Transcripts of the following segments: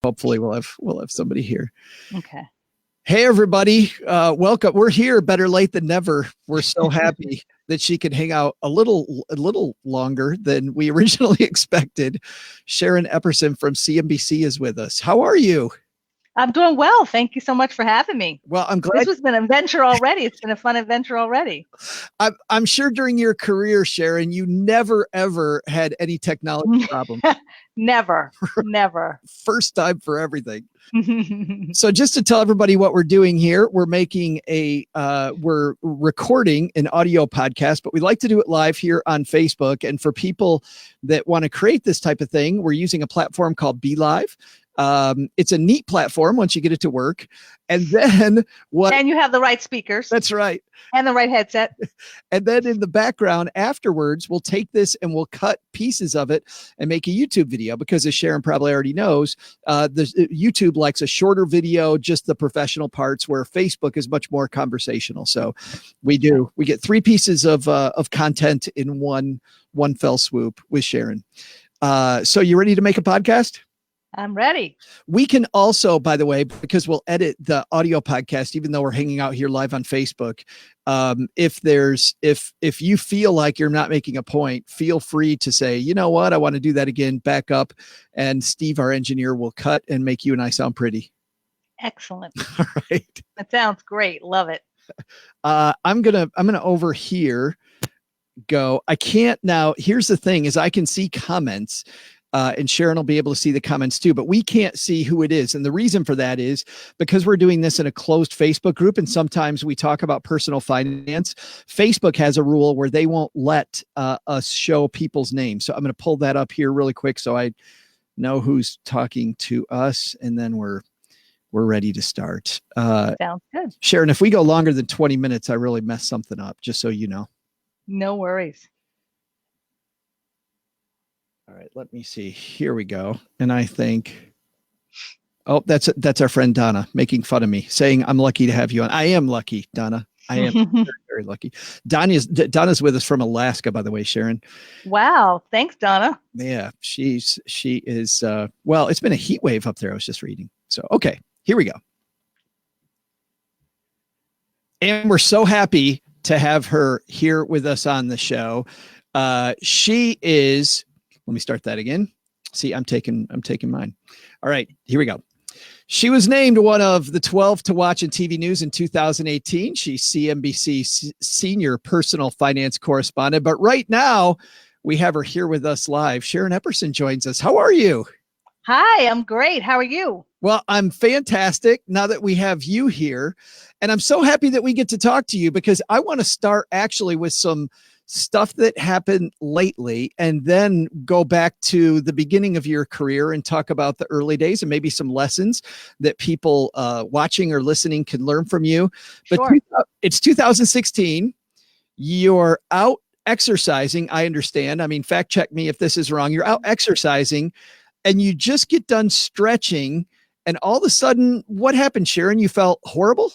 Hopefully we'll have somebody here. Okay. Hey, everybody. Welcome. We're here. Better late than never. We're so happy that she could hang out a little longer than we originally expected. Sharon Epperson from CNBC is with us. How are you? I'm doing well. Thank you so much for having me. Well, I'm glad. This has been an adventure already. It's been a fun adventure already. I'm sure during your career, Sharon, you never, ever had any technology problems. Never. First time for everything. So just to tell everybody what we're doing here, we're making we're recording an audio podcast, but we like to do it live here on Facebook. And for people that want to create this type of thing, we're using a platform called Be Live. It's a neat platform once you get it to work. And then and you have the right speakers. That's right. And the right headset. And then in the background afterwards, we'll take this and we'll cut pieces of it and make a YouTube video, because as Sharon probably already knows, YouTube likes a shorter video, just the professional parts, where Facebook is much more conversational. So we get 3 pieces of content in one fell swoop with Sharon. So you ready to make a podcast? I'm ready. We can also, by the way, because we'll edit the audio podcast, even though we're hanging out here live on Facebook. If you feel like you're not making a point, feel free to say, you know what, I want to do that again, back up, and Steve, our engineer, will cut and make you and I sound pretty. Excellent. All right. That sounds great. Love it. I'm gonna over here go. I can't now. Here's the thing: is I can see comments. And Sharon will be able to see the comments too, but we can't see who it is. And the reason for that is because we're doing this in a closed Facebook group. And sometimes we talk about personal finance. Facebook has a rule where they won't let us show people's names. So I'm going to pull that up here really quick so I know who's talking to us. And then we're ready to start. Sounds good. Sharon, if we go longer than 20 minutes, I really messed something up, just so you know. No worries. All right, let me see. Here we go. And I think, oh, that's our friend Donna making fun of me, saying I'm lucky to have you on. I am lucky, Donna. I am very, very lucky. Donna's with us from Alaska, by the way, Sharon. Wow. Thanks, Donna. Yeah, she is, well, it's been a heat wave up there. I was just reading. So, okay, here we go. And we're so happy to have her here with us on the show. She is... Let me start that again. See, I'm taking mine. All right, here we go. She was named one of the 12 to watch in TV news in 2018. She's CNBC senior personal finance correspondent. But right now, we have her here with us live. Sharon Epperson joins us. How are you? Hi, I'm great. How are you? Well, I'm fantastic now that we have you here. And I'm so happy that we get to talk to you, because I want to start actually with some stuff that happened lately, and then go back to the beginning of your career and talk about the early days and maybe some lessons that people watching or listening can learn from you. But sure. It's 2016. You're out exercising. I understand. I mean, fact check me if this is wrong. You're out exercising and you just get done stretching. And all of a sudden, what happened, Sharon? You felt horrible?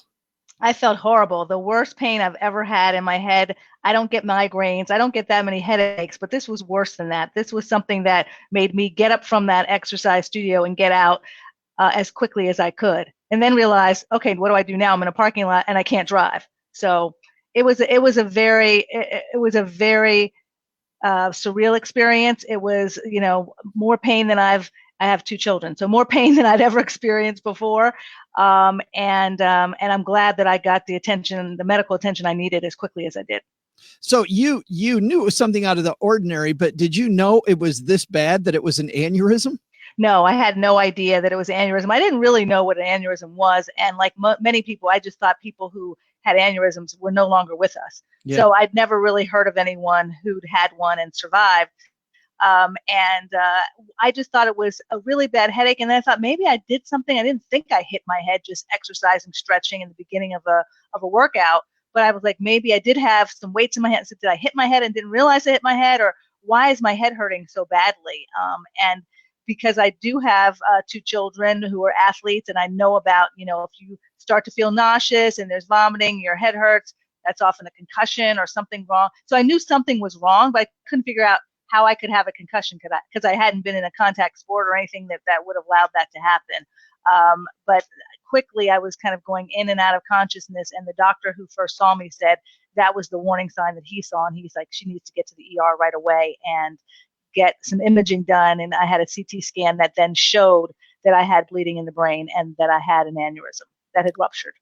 I felt horrible. The worst pain I've ever had in my head. I don't get migraines. I don't get that many headaches, but this was worse than that. This was something that made me get up from that exercise studio and get out as quickly as I could, and then realize, okay, what do I do now? I'm in a parking lot and I can't drive. So it was a very surreal experience. It was, more pain than I have 2 children, so more pain than I'd ever experienced before. And I'm glad that I got the medical attention I needed as quickly as I did. So you knew it was something out of the ordinary, but did you know it was this bad, that it was an aneurysm? No, I had no idea that it was aneurysm. I didn't really know what an aneurysm was. And like many people, I just thought people who had aneurysms were no longer with us. Yeah. So I'd never really heard of anyone who'd had one and survived. I just thought it was a really bad headache. And then I thought maybe I did something. I didn't think I hit my head just exercising, stretching in the beginning of a workout. But I was like, maybe I did have some weights in my head. So did I hit my head and didn't realize I hit my head? Or why is my head hurting so badly? And because I do have 2 children who are athletes, and I know about, if you start to feel nauseous and there's vomiting, your head hurts, that's often a concussion or something wrong. So I knew something was wrong, but I couldn't figure out how I could have a concussion because I hadn't been in a contact sport or anything that would have allowed that to happen. But quickly I was kind of going in and out of consciousness, and the doctor who first saw me said that was the warning sign that he saw, and he's like, she needs to get to the ER right away and get some imaging done. And I had a CT scan that then showed that I had bleeding in the brain and that I had an aneurysm that had ruptured.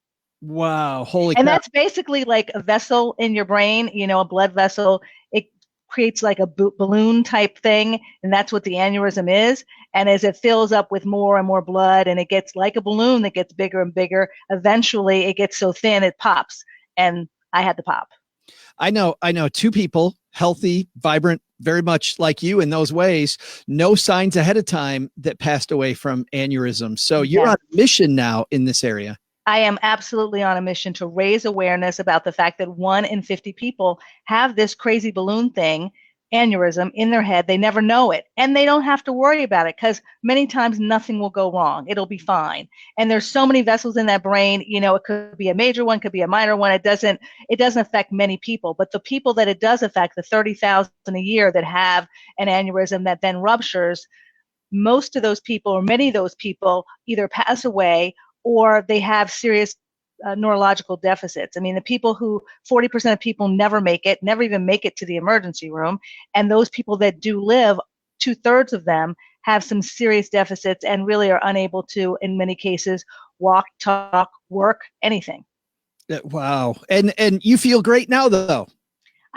Wow. Holy And crap. that's basically like a vessel in your brain, a blood vessel. It creates like a balloon type thing, and that's what the aneurysm is. And as it fills up with more and more blood, and it gets like a balloon that gets bigger and bigger, eventually it gets so thin it pops. And I had the pop. I know two people, healthy, vibrant, very much like you in those ways, no signs ahead of time, that passed away from aneurysm. So you're on a mission now in this area. I am absolutely on a mission to raise awareness about the fact that 1 in 50 people have this crazy balloon thing, aneurysm, in their head. They never know it, and they don't have to worry about it because many times nothing will go wrong. It'll be fine. And there's so many vessels in that brain. It could be a major one, could be a minor one. It doesn't affect many people, but the people that it does affect, the 30,000 a year that have an aneurysm that then ruptures, most of those people, or many of those people, either pass away or they have serious neurological deficits. I mean, the people who 40% of people never even make it to the emergency room. And those people that do live, 2/3 of them have some serious deficits and really are unable to, in many cases, walk, talk, work, anything. Wow. And you feel great now, though.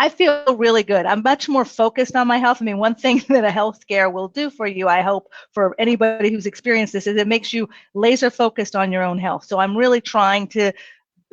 I feel really good. I'm much more focused on my health. I mean, one thing that a health scare will do for you, I hope, for anybody who's experienced this, is it makes you laser focused on your own health. So I'm really trying to,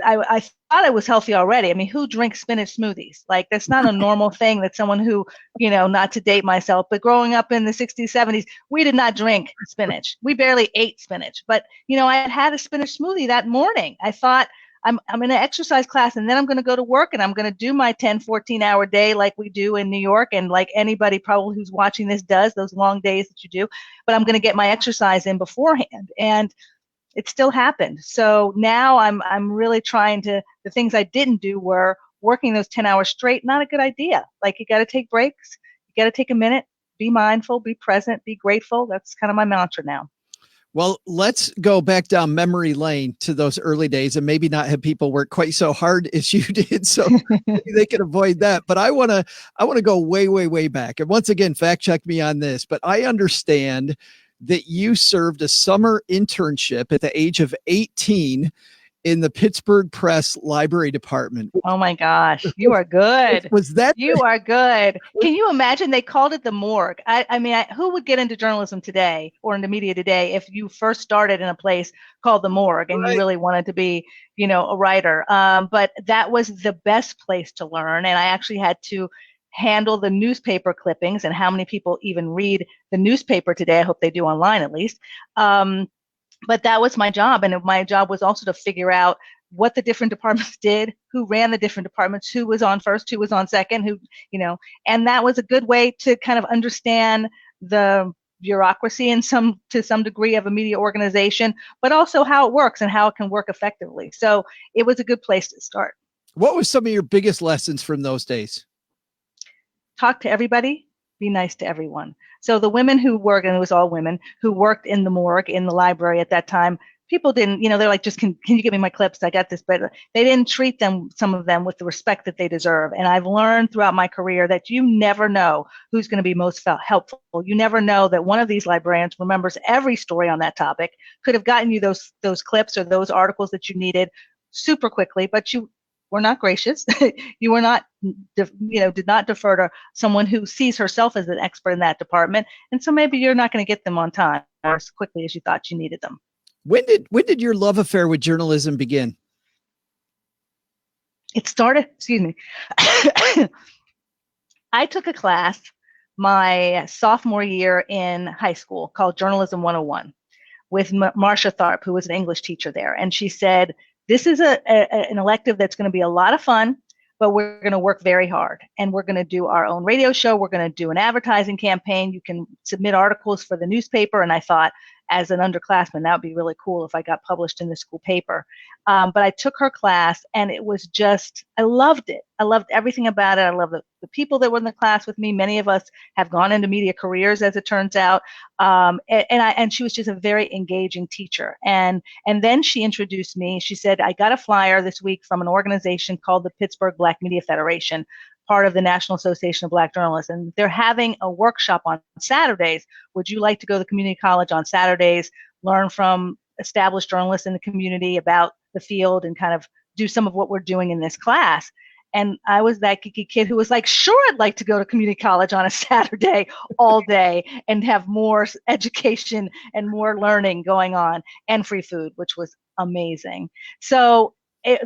I thought I was healthy already. I mean, who drinks spinach smoothies? Like, that's not a normal thing that someone who, not to date myself, but growing up in the 60s, 70s, we did not drink spinach. We barely ate spinach. But, I had a spinach smoothie that morning. I thought, I'm in an exercise class, and then I'm going to go to work, and I'm going to do my 10, 14-hour day like we do in New York, and like anybody probably who's watching this does, those long days that you do. But I'm going to get my exercise in beforehand, and it still happened. So now I'm really trying to, the things I didn't do were working those 10 hours straight. Not a good idea. Like, you got to take breaks. You got to take a minute, be mindful, be present, be grateful. That's kind of my mantra now. Well, let's go back down memory lane to those early days and maybe not have people work quite so hard as you did, so they can avoid that. But I want to go way, way, way back. And once again, fact check me on this, but I understand that you served a summer internship at the age of 18 in the Pittsburgh Press Library Department. Oh my gosh, you are good. Was that? You are good. Can you imagine? They called it the morgue. I mean, who would get into journalism today or into media today if you first started in a place called the morgue and you really wanted to be, a writer? But that was the best place to learn. And I actually had to handle the newspaper clippings, and how many people even read the newspaper today? I hope they do online at least. But that was my job. And my job was also to figure out what the different departments did, who ran the different departments, who was on first, who was on second, and that was a good way to kind of understand the bureaucracy to some degree of a media organization, but also how it works and how it can work effectively. So it was a good place to start. What was some of your biggest lessons from those days? Talk to everybody, be nice to everyone. So the women who worked, and it was all women who worked in the morgue, in the library at that time, people didn't, they're like, just can you give me my clips? I got this. But they didn't treat them, some of them, with the respect that they deserve. And I've learned throughout my career that you never know who's going to be most helpful. You never know that one of these librarians remembers every story on that topic, could have gotten you those clips or those articles that you needed super quickly, but you were not gracious. You were not, did not defer to someone who sees herself as an expert in that department. And so maybe you're not going to get them on time or as quickly as you thought you needed them. When did your love affair with journalism begin? It started, I took a class my sophomore year in high school called Journalism 101 with Marcia Tharp, who was an English teacher there. And she said, this is an elective that's going to be a lot of fun, but we're going to work very hard. And we're going to do our own radio show. We're going to do an advertising campaign. You can submit articles for the newspaper. And I thought, as an underclassman. That would be really cool if I got published in the school paper. But I took her class, and it was just, I loved it. I loved everything about it. I loved the people that were in the class with me. Many of us have gone into media careers, as it turns out. And she was just a very engaging teacher. And then she introduced me. She said, I got a flyer this week from an organization called the Pittsburgh Black Media Federation, part of the National Association of Black Journalists. And they're having a workshop on Saturdays. Would you like to go to community college on Saturdays, learn from established journalists in the community about the field, and kind of do some of what we're doing in this class? And I was that geeky kid who was like, sure, I'd like to go to community college on a Saturday all day and have more education and more learning going on, and free food, which was amazing. So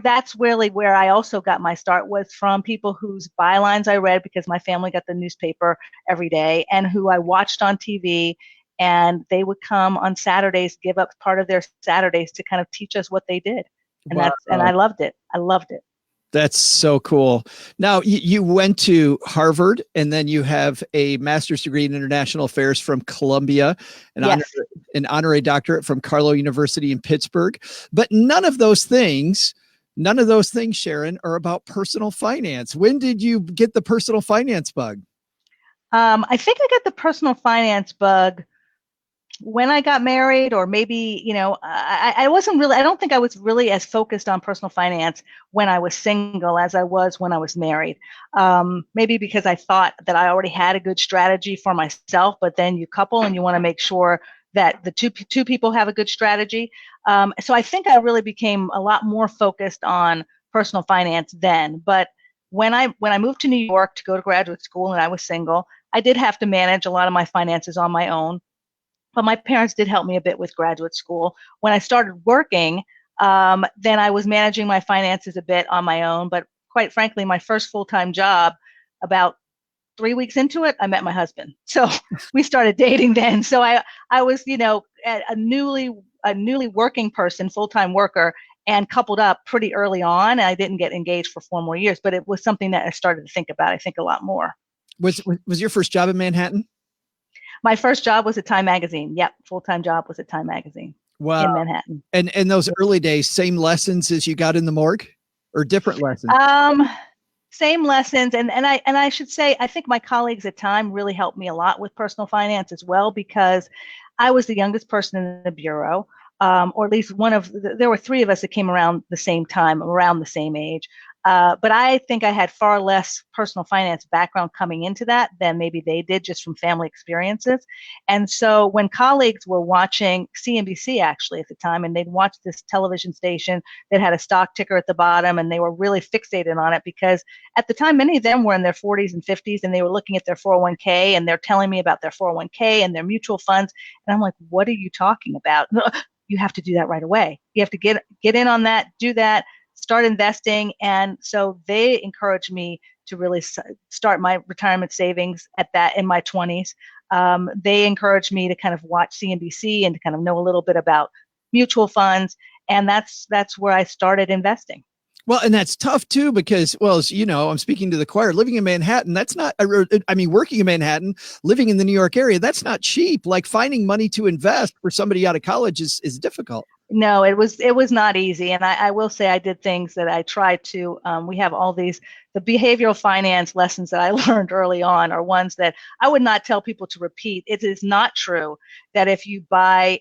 that's really where I also got my start, was from people whose bylines I read, because my family got the newspaper every day, and who I watched on TV. And they would come on Saturdays, give up part of their Saturdays to kind of teach us what they did. And Wow. and I loved it. I loved it. That's so cool. Now, you went to Harvard, and then you have a master's degree in international affairs from Columbia, an honorary doctorate from Carlow University in Pittsburgh. But none of those things, Sharon, are about personal finance. When did you get the personal finance bug? I think I got the personal finance bug when I got married, or maybe, I don't think I was really as focused on personal finance when I was single as I was when I was married. Maybe because I thought that I already had a good strategy for myself, but then you couple and you want to make sure that the two people have a good strategy. So I think I really became a lot more focused on personal finance then. But when I moved to New York to go to graduate school and I was single, I did have to manage a lot of my finances on my own. But my parents did help me a bit with graduate school. When I started working, then I was managing my finances a bit on my own. But quite frankly, my first full-time job, about 3 weeks into it, I met my husband. So we started dating then. So I was, a newly working person, full-time worker, and coupled up pretty early on. And I didn't get engaged for 4 more years, but it was something that I started to think about, I think, a lot more. Was your first job in Manhattan? My first job was at Time Magazine. Yep, full-time job was at Time Magazine. Wow. In Manhattan. And those early days, same lessons as you got in the morgue, or different lessons? Same lessons, and I should say, I think my colleagues at Time really helped me a lot with personal finance as well, because I was the youngest person in the bureau, or at least there were 3 of us that came around the same time, around the same age. But I think I had far less personal finance background coming into that than maybe they did, just from family experiences. And so when colleagues were watching CNBC actually at the time, and they'd watch this television station that had a stock ticker at the bottom, and they were really fixated on it, because at the time, many of them were in their 40s and 50s, and they were looking at their 401k, and they're telling me about their 401k and their mutual funds. And I'm like, what are you talking about? You have to do that right away. You have to get in on that, do that, start investing. And so they encouraged me to really start my retirement savings in my 20s. They encouraged me to kind of watch CNBC and to kind of know a little bit about mutual funds. And that's where I started investing. Well, and that's tough too, because, well, as you know, I'm speaking to the choir, living in Manhattan, working in Manhattan, living in the New York area, that's not cheap. Like, finding money to invest for somebody out of college is difficult. No, it was not easy. And I will say I did things that I tried to, we have all the behavioral finance lessons that I learned early on are ones that I would not tell people to repeat. It is not true that if you buy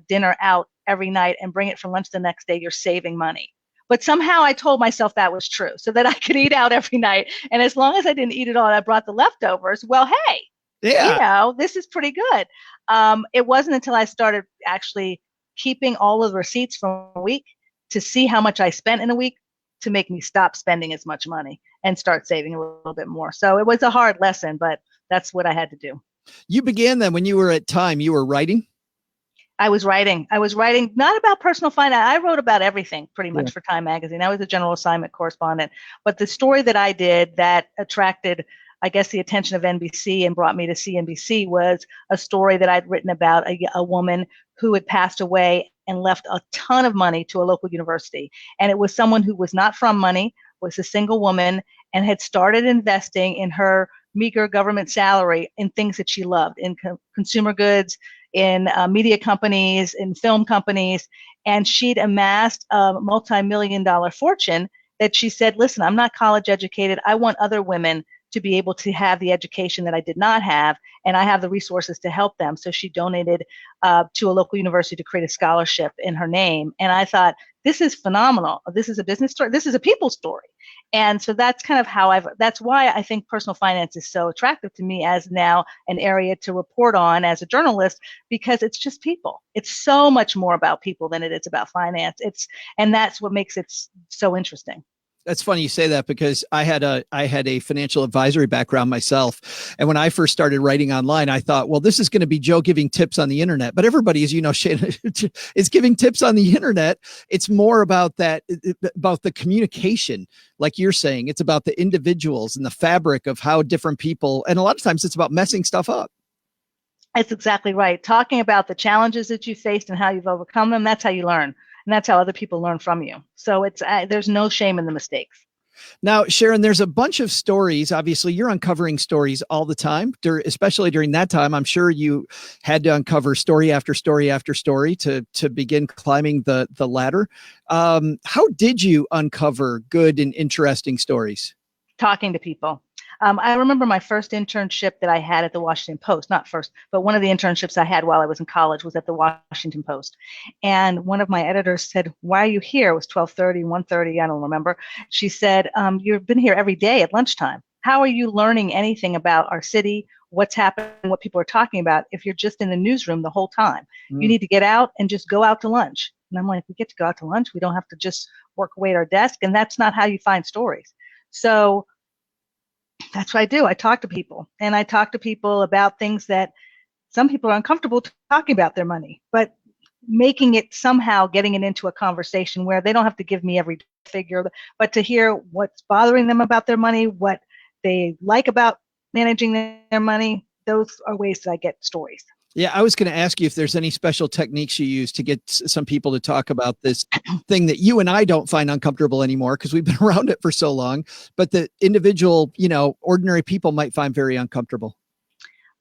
dinner out every night and bring it for lunch the next day, you're saving money. But somehow I told myself that was true, so that I could eat out every night. And as long as I didn't eat it all, I brought the leftovers. Well, hey, yeah, this is pretty good. It wasn't until I started actually keeping all of the receipts from a week to see how much I spent in a week to make me stop spending as much money and start saving a little bit more. So it was a hard lesson, but that's what I had to do. You began then when you were at Time, you were writing? I was writing not about personal finance. I wrote about everything pretty much for Time Magazine. I was a general assignment correspondent. But the story that I did that attracted, I guess, the attention of NBC and brought me to CNBC was a story that I'd written about a woman who had passed away and left a ton of money to a local university. And it was someone who was not from money, was a single woman, and had started investing in her meager government salary in things that she loved, in consumer goods, in media companies, in film companies, and she'd amassed a multi-million-dollar fortune that she said, listen, I'm not college educated. I want other women to be able to have the education that I did not have, and I have the resources to help them. So she donated to a local university to create a scholarship in her name. And I thought, this is phenomenal. This is a business story. This is a people story. And so that's kind of how that's why I think personal finance is so attractive to me as now an area to report on as a journalist, because it's just people. It's so much more about people than it is about finance. And that's what makes it so interesting. That's funny you say that, because I had a financial advisory background myself. And when I first started writing online, I thought, well, this is going to be Joe giving tips on the internet. But everybody, as you know, Shannon, is giving tips on the internet. It's more about about the communication. Like you're saying, it's about the individuals and the fabric of how different people, and a lot of times it's about messing stuff up. That's exactly right. Talking about the challenges that you faced and how you've overcome them, that's how you learn. And that's how other people learn from you. So there's no shame in the mistakes. Now, Sharon, there's a bunch of stories. Obviously, you're uncovering stories all the time, especially during that time. I'm sure you had to uncover story after story after story to begin climbing the ladder. How did you uncover good and interesting stories? Talking to people. I remember my first internship that I had at the Washington Post, not first, but one of the internships I had while I was in college was at the Washington Post. And one of my editors said, why are you here? It was 12:30, 1:30, I don't remember. She said, you've been here every day at lunchtime. How are you learning anything about our city, what's happening, what people are talking about, if you're just in the newsroom the whole time? You need to get out and just go out to lunch. And I'm like, we get to go out to lunch. We don't have to just work away at our desk. And that's not how you find stories. So that's what I do. I talk to people, and I talk to people about things that some people are uncomfortable talking about their money, but making it somehow, getting it into a conversation where they don't have to give me every figure, but to hear what's bothering them about their money, what they like about managing their money. Those are ways that I get stories. Yeah, I was going to ask you if there's any special techniques you use to get some people to talk about this thing that you and I don't find uncomfortable anymore because we've been around it for so long, but the individual, ordinary people might find very uncomfortable.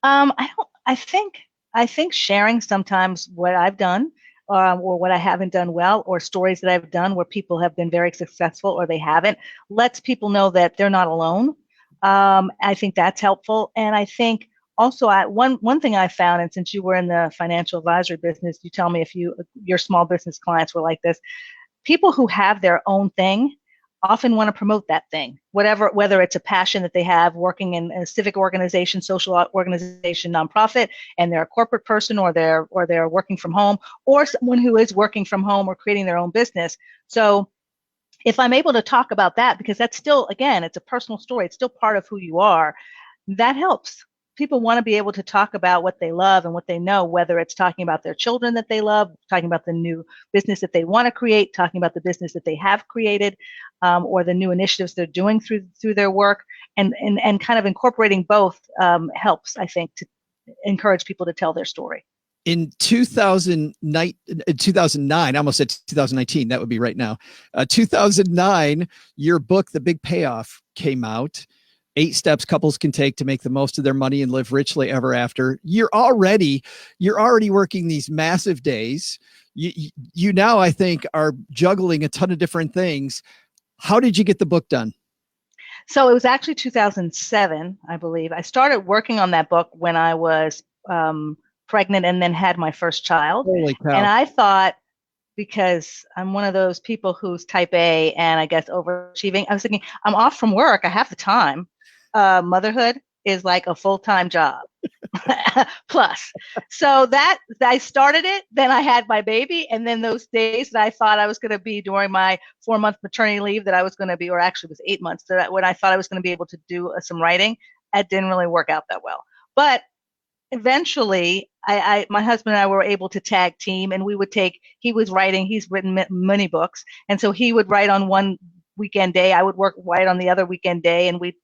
I think sharing sometimes what I've done or what I haven't done well, or stories that I've done where people have been very successful or they haven't, lets people know that they're not alone. I think that's helpful. And I think also, one thing I found, and since you were in the financial advisory business, you tell me if your small business clients were like this. People who have their own thing often want to promote that thing, whether it's a passion that they have working in a civic organization, social organization, nonprofit, and they're a corporate person, or they're working from home, or someone who is working from home or creating their own business. So if I'm able to talk about that, because that's still, again, it's a personal story, it's still part of who you are, that helps. People want to be able to talk about what they love and what they know, whether it's talking about their children that they love, talking about the new business that they want to create, talking about the business that they have created, or the new initiatives they're doing through their work, and kind of incorporating both helps, I think, to encourage people to tell their story. In 2009, I almost said 2019, that would be right now. 2009, your book, The Big Payoff, came out. 8 steps couples can take to make the most of their money and live richly ever after. You're already working these massive days. You now, I think, are juggling a ton of different things. How did you get the book done? So it was actually 2007, I believe. I started working on that book when I was pregnant and then had my first child. Holy cow. And I thought, because I'm one of those people who's type A and I guess overachieving, I was thinking, I'm off from work. I have the time. Motherhood is like a full-time job plus. So that I started it, then I had my baby, and then those days that I thought I was going to be during my 4-month maternity leave that I was going to be, or actually it was 8 months, that when I thought I was going to be able to do some writing, it didn't really work out that well. But eventually, my husband and I were able to tag team, and he was writing, he's written many books, and so he would write on one weekend day, I would write on the other weekend day, and we'd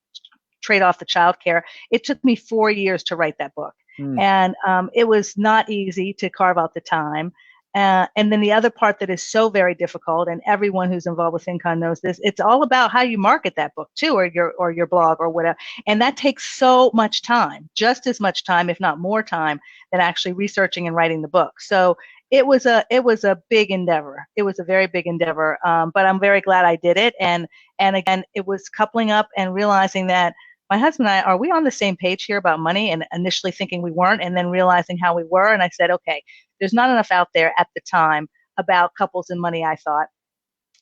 trade off the childcare. It took me 4 years to write that book. And it was not easy to carve out the time. And then the other part that is so very difficult, and everyone who's involved with FinCon knows this, it's all about how you market that book too, or your blog or whatever. And that takes so much time, just as much time, if not more time, than actually researching and writing the book. So it was a big endeavor. It was a very big endeavor. But I'm very glad I did it. And again, it was coupling up and realizing that my husband and I, are we on the same page here about money? And initially thinking we weren't, and then realizing how we were. And I said, okay, there's not enough out there at the time about couples and money, I thought.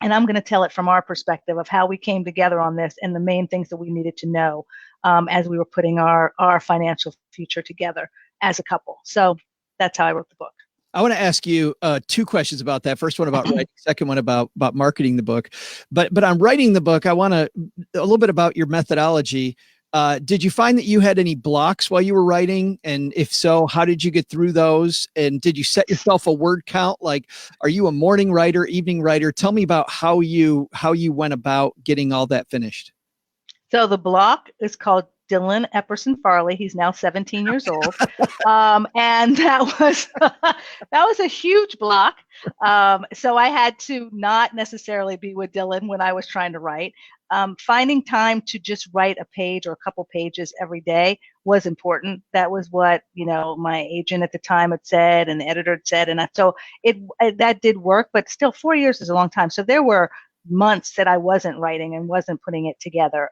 And I'm going to tell it from our perspective of how we came together on this and the main things that we needed to know as we were putting our financial future together as a couple. So that's how I wrote the book. I want to ask you two questions about that. First one about writing, second one about marketing the book. But on writing the book, I want a little bit about your methodology. Did you find that you had any blocks while you were writing? And if so, how did you get through those? And did you set yourself a word count? Like, are you a morning writer, evening writer? Tell me about how you went about getting all that finished. So the block is called Dylan Epperson Farley. He's now 17 years old. And that was a huge block. So I had to not necessarily be with Dylan when I was trying to write. Finding time to just write a page or a couple pages every day was important. That was what, my agent at the time had said and the editor had said. And so that did work, but still 4 years is a long time. So there were months that I wasn't writing and wasn't putting it together.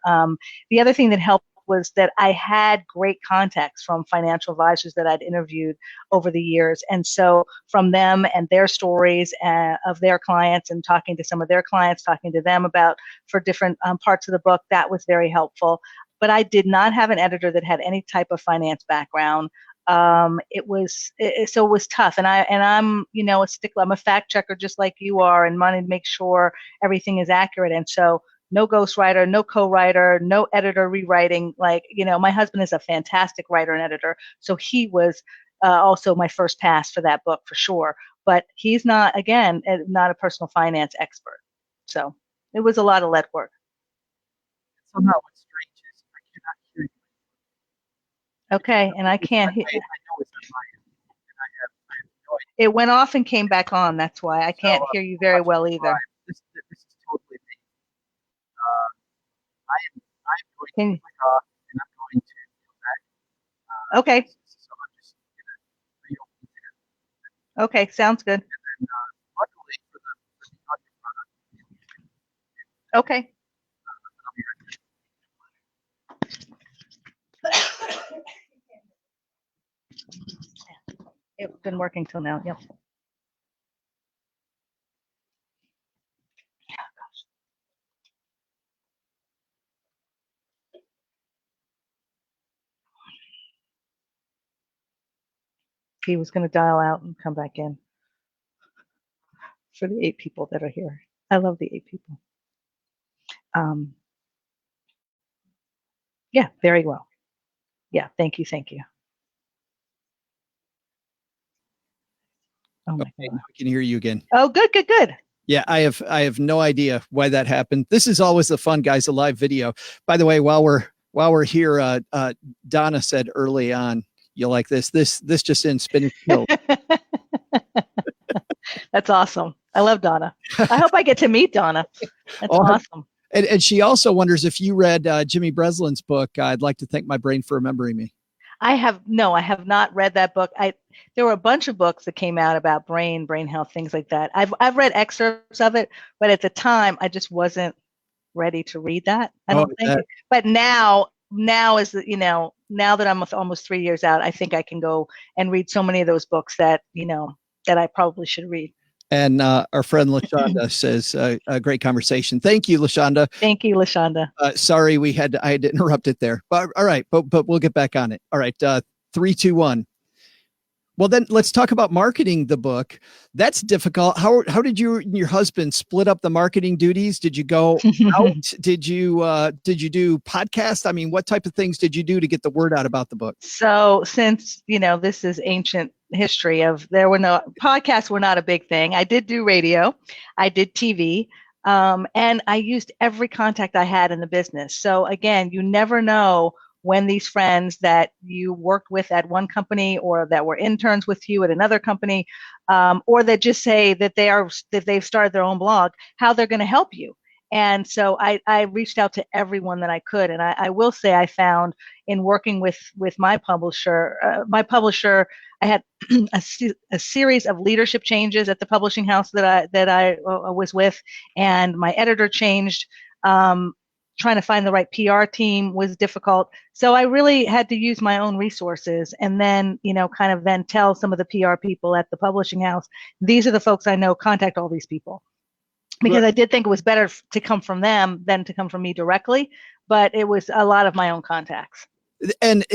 The other thing that helped was that I had great contacts from financial advisors that I'd interviewed over the years. And so from them and their stories of their clients and talking to some of their clients, talking to them about for different parts of the book, that was very helpful. But I did not have an editor that had any type of finance background. So it was tough. And I'm, a stickler. I'm a fact checker just like you are, and wanting to make sure everything is accurate. And so no ghostwriter, no co-writer, no editor rewriting. My husband is a fantastic writer and editor. So he was also my first pass for that book for sure. But he's not a personal finance expert. So it was a lot of lead work. Somehow what's strange is I cannot hear you. Okay, and I can't hear. It went off and came back on. That's why I can't hear you very well either. This is totally me. I'm going to click off and I'm going to come back. Okay. So I'm just going to reopen there. Okay, sounds good. And then luckily for the audio product. Okay. I'll be right back. It's been working till now. Yep. He was going to dial out and come back in for the 8 people that are here. I love the 8 people. Yeah, very well. Yeah, thank you. Oh my God. I can hear you again. Oh, good. Yeah, I have no idea why that happened. This is always the fun, guys, a live video. By the way, while we're here, Donna said early on, you like this just in spinach hill. That's awesome. I love Donna. I hope I get to meet Donna. That's awesome. And she also wonders if you read Jimmy Breslin's book, I'd Like to Thank My Brain for Remembering Me. I have not read that book. There were a bunch of books that came out about brain health, things like that. I've read excerpts of it, but at the time I just wasn't ready to read that. I don't think. But now is now that I'm almost 3 years out, I think I can go and read so many of those books that that I probably should read. And our friend LaShonda says, a great conversation. Thank you, LaShonda. Thank you, LaShonda. Sorry, I had to interrupt it there. But all right, but we'll get back on it. All right, 3, 2, 1. Well, then let's talk about marketing the book. That's difficult. How did you and your husband split up the marketing duties? Did you go out? Did you do podcasts? I mean, what type of things did you do to get the word out about the book? So since, this is ancient history podcasts were not a big thing. I did do radio. I did TV. And I used every contact I had in the business. So again, you never know when these friends that you worked with at one company or that were interns with you at another company, or that just say that they've started their own blog, how they're going to help you. And so I reached out to everyone that I could. And I will say I found in working with my publisher, I had a series of leadership changes at the publishing house that I was with, and my editor changed. Trying to find the right PR team was difficult. So I really had to use my own resources, and then, kind of then tell some of the PR people at the publishing house, these are the folks I know, contact all these people. Because I did think it was better to come from them than to come from me directly, but it was a lot of my own contacts. And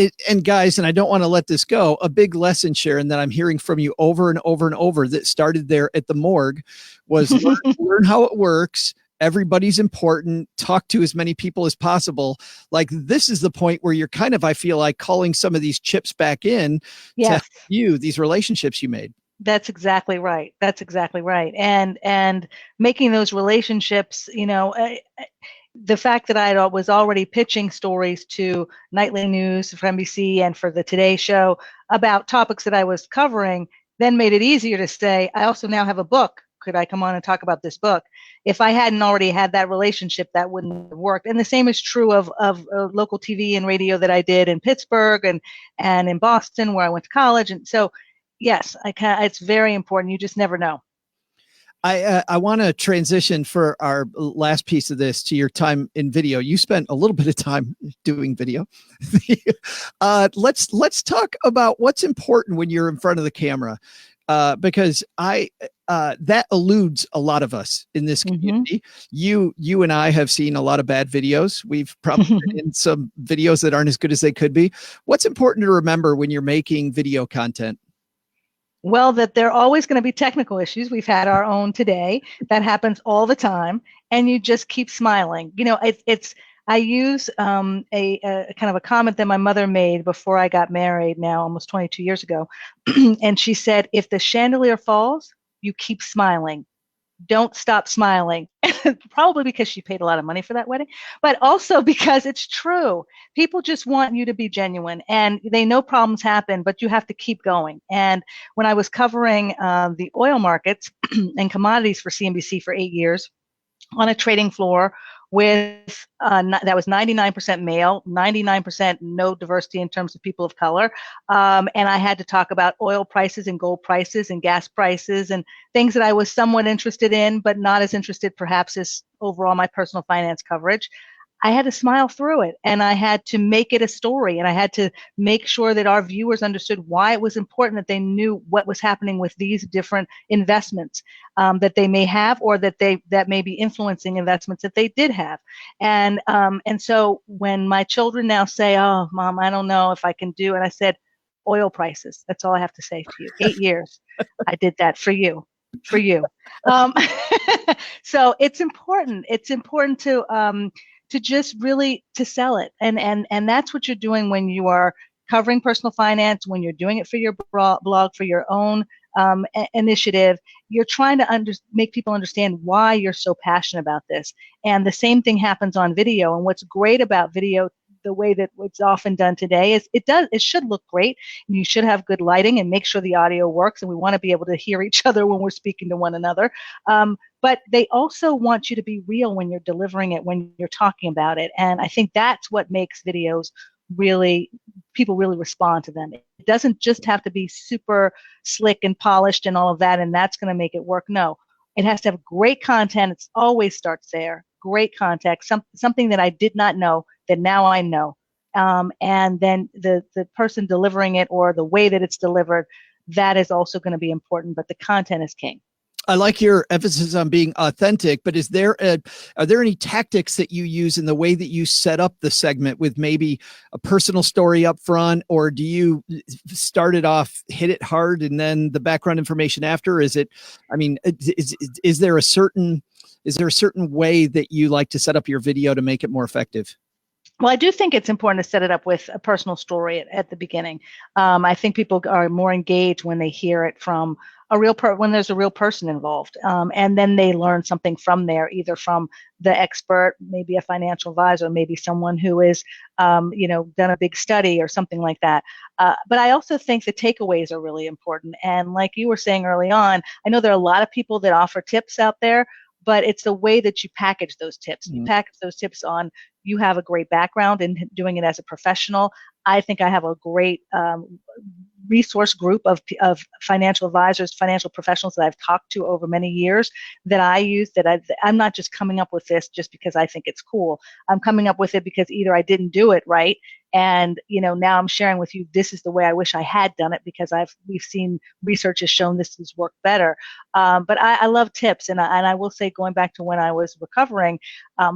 guys, and I don't want to let this go, a big lesson, Sharon, that I'm hearing from you over and over and over that started there at the morgue was learn how it works. Everybody's important. Talk to as many people as possible. Like, this is the point where you're kind of, I feel like, calling some of these chips back in to these relationships you made. That's exactly right. That's exactly right. And making those relationships, the fact that I was already pitching stories to nightly news for NBC and for the Today Show about topics that I was covering, then made it easier to say, I also now have a book. Could I come on and talk about this book? If I hadn't already had that relationship, that wouldn't have worked. And the same is true of local TV and radio that I did in Pittsburgh and in Boston, where I went to college. And so, yes, it's very important. You just never know. I want to transition for our last piece of this to your time in video. You spent a little bit of time doing video. Let's talk about what's important when you're in front of the camera, because that eludes a lot of us in this community. You and I have seen a lot of bad videos. We've probably been in some videos that aren't as good as they could be. What's important to remember when you're making video content? Well, that there are always going to be technical issues. We've had our own today. That happens all the time. And you just keep smiling. I use a kind of a comment that my mother made before I got married now, almost 22 years ago. And she said, if the chandelier falls, you keep smiling. Don't stop smiling. Probably because she paid a lot of money for that wedding, but also because it's true. People just want you to be genuine, and they know problems happen, but you have to keep going. And when I was covering the oil markets and commodities for CNBC for 8 years on a trading floor with that was 99% male, 99% no diversity in terms of people of color. And I had to talk about oil prices and gold prices and gas prices and things that I was somewhat interested in, but not as interested perhaps as overall my personal finance coverage. I had to smile through it, and I had to make it a story, and I had to make sure that our viewers understood why it was important that they knew what was happening with these different investments that they may have, or that may be influencing investments that they did have. And so when my children now say, "Oh, Mom, I don't know if I can do," and I said, "Oil prices. That's all I have to say to you. 8 years, I did that for you." So it's important. It's important to just really to sell it. And that's what you're doing when you are covering personal finance, when you're doing it for your blog, for your own initiative. You're trying to make people understand why you're so passionate about this. And the same thing happens on video. And what's great about video, the way that it's often done today, is it should look great. And you should have good lighting and make sure the audio works. And we want to be able to hear each other when we're speaking to one another. But they also want you to be real when you're delivering it, when you're talking about it. And I think that's what makes videos people really respond to them. It doesn't just have to be super slick and polished and all of that, and that's going to make it work. No, it has to have great content. It always starts there. Great content, something that I did not know that now I know. And then the person delivering it, or the way that it's delivered, that is also going to be important, but the content is king. I like your emphasis on being authentic, but are there any tactics that you use in the way that you set up the segment with maybe a personal story up front, or do you start it off, hit it hard, and then the background information after? Is there a certain way that you like to set up your video to make it more effective? Well, I do think it's important to set it up with a personal story at the beginning. I think people are more engaged when they hear it from when there's a real person involved. And then they learn something from there, either from the expert, maybe a financial advisor, maybe someone who is, done a big study or something like that. But I also think the takeaways are really important. And like you were saying early on, I know there are a lot of people that offer tips out there, but it's the way that you package those tips. You package those tips on, you have a great background in doing it as a professional. I think I have a great resource group of financial advisors, financial professionals that I've talked to over many years that I use, I'm not just coming up with this just because I think it's cool. I'm coming up with it because either I didn't do it right, and now I'm sharing with you, this is the way I wish I had done it, because we've seen research has shown this has worked better. But I love tips, and I will say, going back to when I was recovering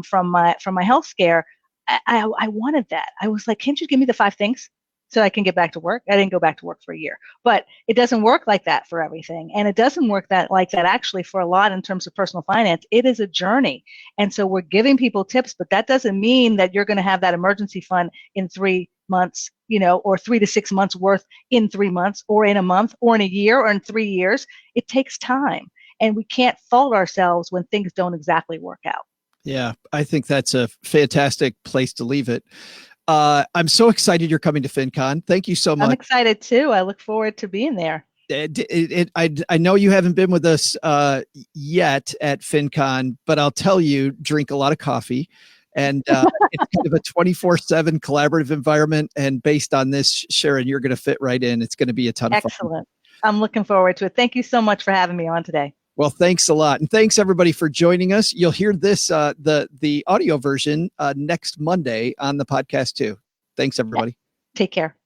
from my health scare, I wanted that. I was like, can't you give me the 5 things so I can get back to work? I didn't go back to work for a year, but it doesn't work like that for everything. And it doesn't work like that actually for a lot in terms of personal finance. It is a journey. And so we're giving people tips, but that doesn't mean that you're going to have that emergency fund in 3 months, or 3 to 6 months worth in 3 months, or in a month, or in a year, or in 3 years. It takes time. And we can't fault ourselves when things don't exactly work out. Yeah, I think that's a fantastic place to leave it. I'm so excited you're coming to FinCon. Thank you so much. I'm excited too. I look forward to being there. I know you haven't been with us yet at FinCon, but I'll tell you, drink a lot of coffee. And it's kind of a 24/7 collaborative environment. And based on this, Sharon, you're going to fit right in. It's going to be a ton of fun. Excellent. I'm looking forward to it. Thank you so much for having me on today. Well, thanks a lot. And thanks everybody for joining us. You'll hear this, the audio version next Monday on the podcast too. Thanks everybody. Take care.